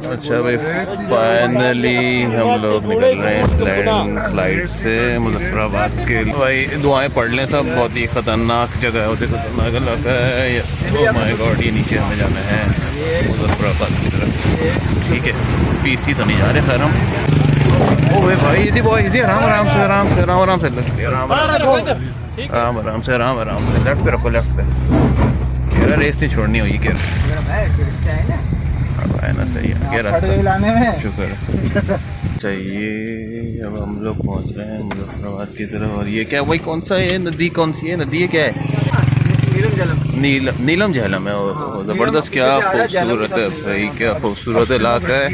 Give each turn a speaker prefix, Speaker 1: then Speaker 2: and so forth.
Speaker 1: अच्छा भाई, फाइनली हम लोग निकल रहे हैं फ्लाइट से मुजफ्फराबाद के। भाई दुआएं पढ़ लें सब, बहुत ही ख़तरनाक जगह है, होते खतरनाक इलाका है। ओह माय गॉड, ये नीचे हमें जाना है मुजफ्फराबाद की तरफ। ठीक है, पीसी तो नहीं जा रहे खैर हम। ओह भाई इसी बॉय इसी, आराम आराम से आराम से आराम आराम से आराम आराम से आराम आराम से। लेफ्ट पे रखो, लेफ्ट पे। यार रेस नहीं छोड़नी हुई क्या है ना, सही है क्या रास्ता, शुक्र चाहिए। अब हम लोग पहुंच रहे हैं मुजफ्फराबाद की तरफ। और ये क्या भाई, कौन सा है नदी, कौन सी है नदी, है क्या है? नीलम झेलम है। ज़बरदस्त, क्या खूबसूरत है भाई, क्या खूबसूरत इलाका है।